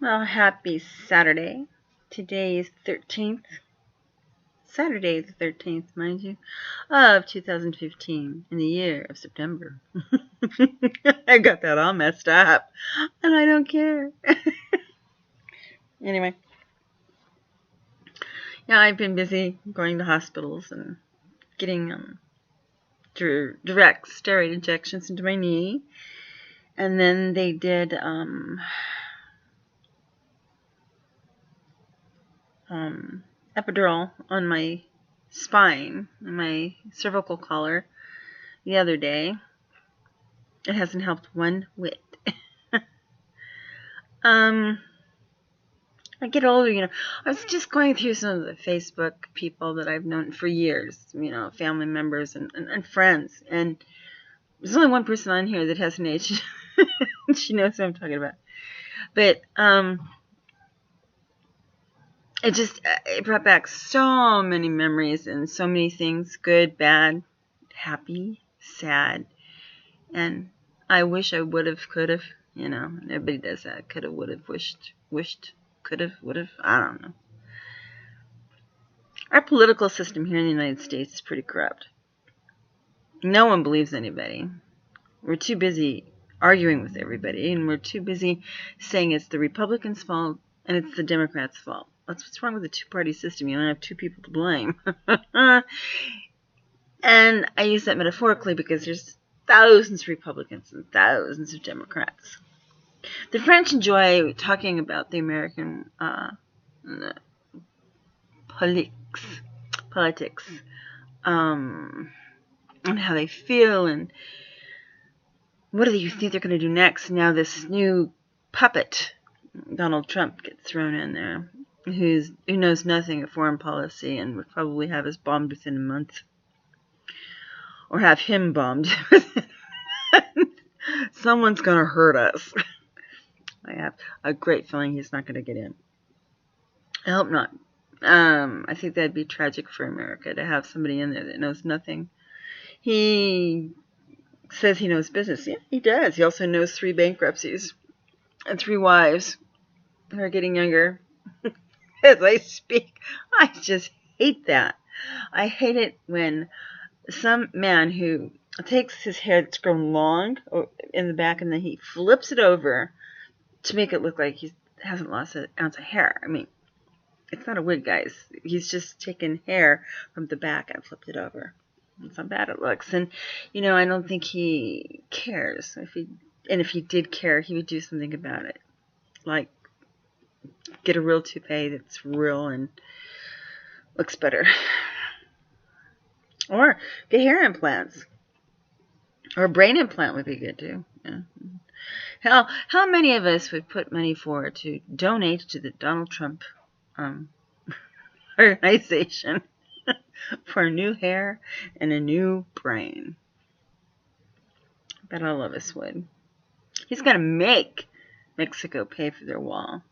Well, happy Saturday. Today is 13th. Saturday the 13th, mind you, of 2015, in the year of September. I got that all messed up, and I don't care. Anyway, yeah, I've been busy going to hospitals and getting direct steroid injections into my knee. And then they did epidural on my spine, and my cervical collar the other day. It hasn't helped one whit. I get older, I was just going through some of the Facebook people that I've known for years, family members and friends. And there's only one person on here that hasn't aged. She knows what I'm talking about. But it brought back so many memories and so many things, good, bad, happy, sad. And I wish I would have, could have, everybody does that. Could have, would have, wished, could have, would have, I don't know. Our political system here in the United States is pretty corrupt. No one believes anybody. We're too busy arguing with everybody, and we're too busy saying it's the Republicans' fault and it's the Democrats' fault. That's what's wrong with the two-party system. You don't have two people to blame. And I use that metaphorically because there's thousands of Republicans and thousands of Democrats. The French enjoy talking about the American politics, and how they feel, and what do you think they're going to do next? Now this new puppet, Donald Trump, gets thrown in there, who knows nothing of foreign policy and would probably have us bombed within a month, or have him bombed. Someone's going to hurt us. I have a great feeling he's not going to get in. I hope not. I think that'd be tragic for America to have somebody in there that knows nothing. He says he knows business. Yeah, he does. He also knows 3 bankruptcies and 3 wives who are getting younger as I speak. I just hate that. I hate it when some man who takes his hair that's grown long in the back and then he flips it over to make it look like he hasn't lost an ounce of hair. I mean, it's not a wig, guys. He's just taken hair from the back and flipped it over. That's how bad it looks. And, I don't think he cares. If he did care, he would do something about it. Like, get a real toupee that's real and looks better. Or get hair implants. Or a brain implant would be good, too. Yeah. How many of us would put money forward to donate to the Donald Trump organization for new hair and a new brain? I bet all of us would. He's going to make Mexico pay for their wall.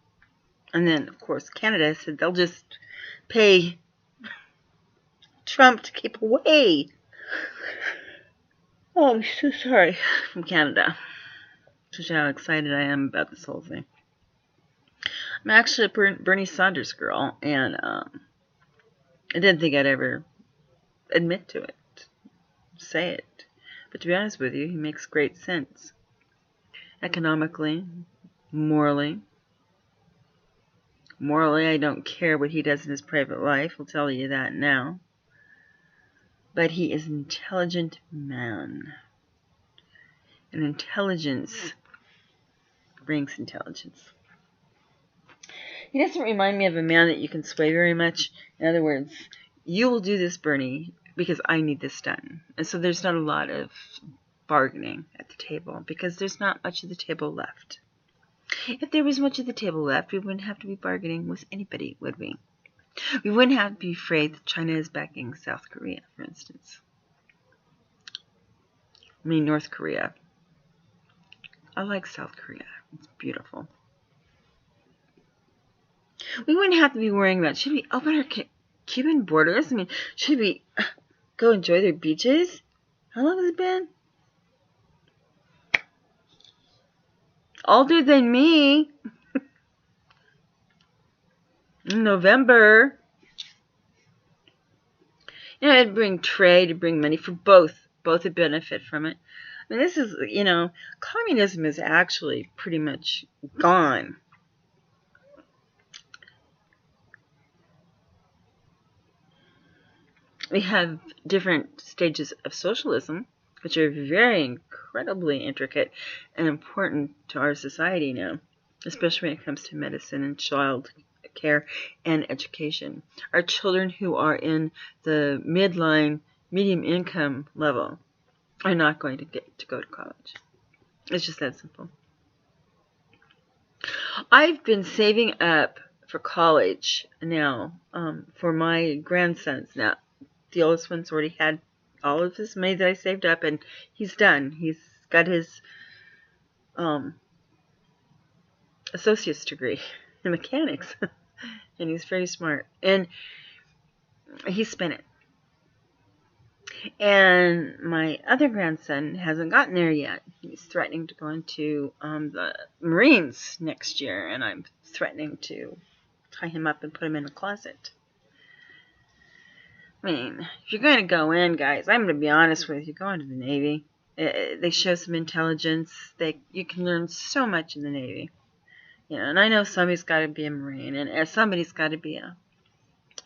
And then, of course, Canada said they'll just pay Trump to keep away. Oh, I'm so sorry. From Canada. Shows you how excited I am about this whole thing. I'm actually a Bernie Sanders girl, and I didn't think I'd ever admit to it, say it. But to be honest with you, he makes great sense. Economically, morally. Morally, I don't care what he does in his private life. I'll tell you that now. But he is an intelligent man. And intelligence brings intelligence. He doesn't remind me of a man that you can sway very much. In other words, you will do this, Bernie, because I need this done. And so there's not a lot of bargaining at the table because there's not much of the table left. If there was much of the table left, we wouldn't have to be bargaining with anybody, would we? We wouldn't have to be afraid that China is backing South Korea, for instance. I mean, North Korea. I like South Korea. It's beautiful. We wouldn't have to be worrying about, should we open our Cuban borders? I mean, should we go enjoy their beaches? How long has it been? Older than me. In November, it'd bring trade, it'd bring money for both. Both would benefit from it. I mean, this is, communism is actually pretty much gone. We have different stages of socialism, which are very incredibly intricate and important to our society now, especially when it comes to medicine and child care and education. Our children who are in the midline, medium income level are not going to get to go to college. It's just that simple. I've been saving up for college now, for my grandsons now. The oldest one's already had all of his money that I saved up, and he's done. He's got his associate's degree in mechanics, and he's very smart. And he spent it. And my other grandson hasn't gotten there yet. He's threatening to go into the Marines next year, and I'm threatening to tie him up and put him in a closet. I mean, if you're going to go in, guys, I'm going to be honest with you, go into the Navy. They show some intelligence. You can learn so much in the Navy. And I know somebody's got to be a Marine, and somebody's got to be a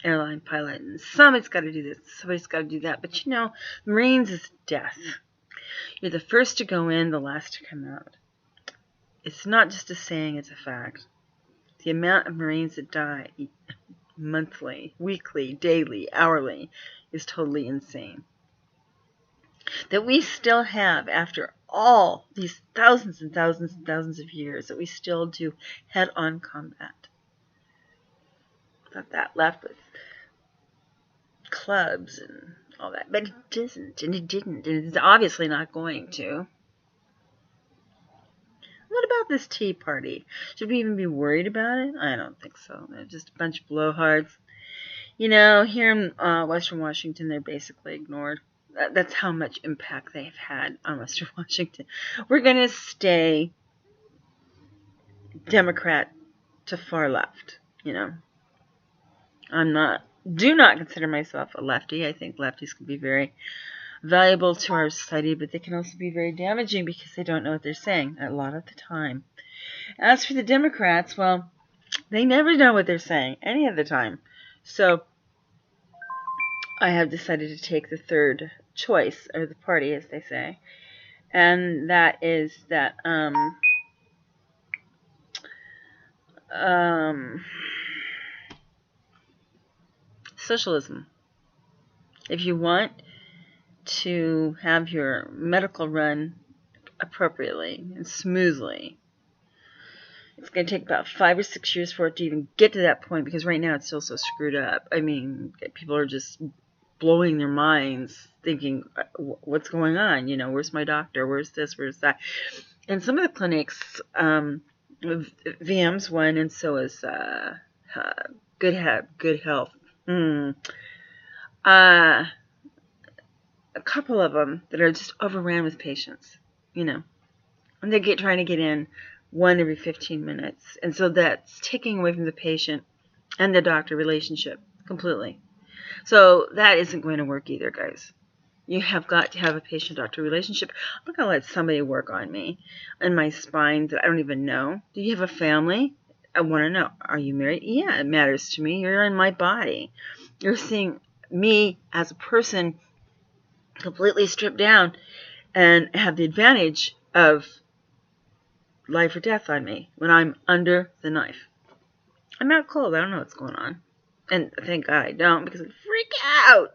airline pilot, and somebody's got to do this, somebody's got to do that. But Marines is death. You're the first to go in, the last to come out. It's not just a saying, it's a fact. The amount of Marines that die monthly, weekly, daily, hourly is totally insane. That we still have, after all these thousands and thousands and thousands of years, that we still do head-on combat. Not that left with clubs and all that, but it doesn't, and it didn't, and it's obviously not going to. What about this Tea Party? Should we even be worried about it? I don't think so. They're just a bunch of blowhards. Here in Western Washington, they're basically ignored. That's how much impact they've had on Western Washington. We're going to stay Democrat to far left, do not consider myself a lefty. I think lefties can be very valuable to our society, but they can also be very damaging because they don't know what they're saying a lot of the time. As for the Democrats, well, they never know what they're saying any of the time. So I have decided to take the third choice, or the party, as they say, and that is that socialism. If you want to have your medical run appropriately and smoothly, it's going to take about 5 or 6 years for it to even get to that point, because right now it's still so screwed up. I mean, people are just blowing their minds thinking, what's going on? Where's my doctor? Where's this? Where's that? And some of the clinics, VM's one, and so is Good Health. A couple of them that are just overran with patients, and they're trying to get in one every 15 minutes. And so that's taking away from the patient and the doctor relationship completely. So that isn't going to work either, guys. You have got to have a patient-doctor relationship. I'm not going to let somebody work on me and my spine that I don't even know. Do you have a family? I want to know. Are you married? Yeah, it matters to me. You're in my body. You're seeing me as a person completely stripped down and have the advantage of life or death on me when I'm under the knife. I'm not cold. I don't know what's going on. And thank God I don't, because I'd freak out.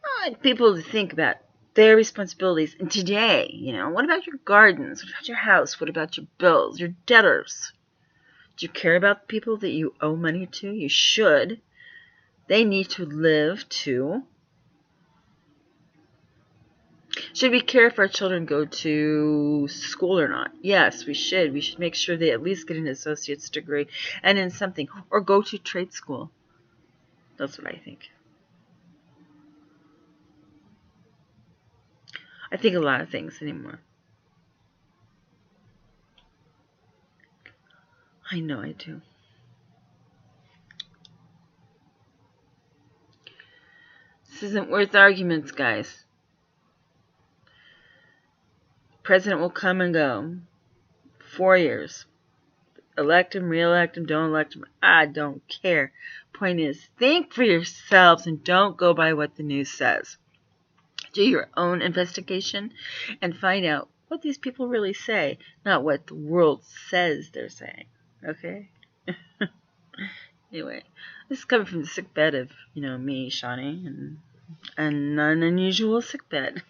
I want people to think about their responsibilities. And today, what about your gardens? What about your house? What about your bills, your debtors? Do you care about the people that you owe money to? You should. They need to live too. Should we care if our children go to school or not? Yes, we should. We should make sure they at least get an associate's degree and in something, or go to trade school. That's what I think. I think a lot of things anymore. I know I do. This isn't worth arguments, guys. President will come and go. 4 years. Elect him, re-elect him, don't elect him. I don't care. Point is, think for yourselves and don't go by what the news says. Do your own investigation and find out what these people really say, not what the world says they're saying. Okay? Anyway, this is coming from the sick bed of, me, Shawnee, and an unusual sick bed.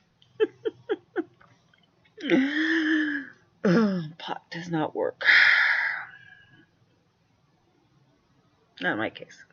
Pot does not work. Not in my case.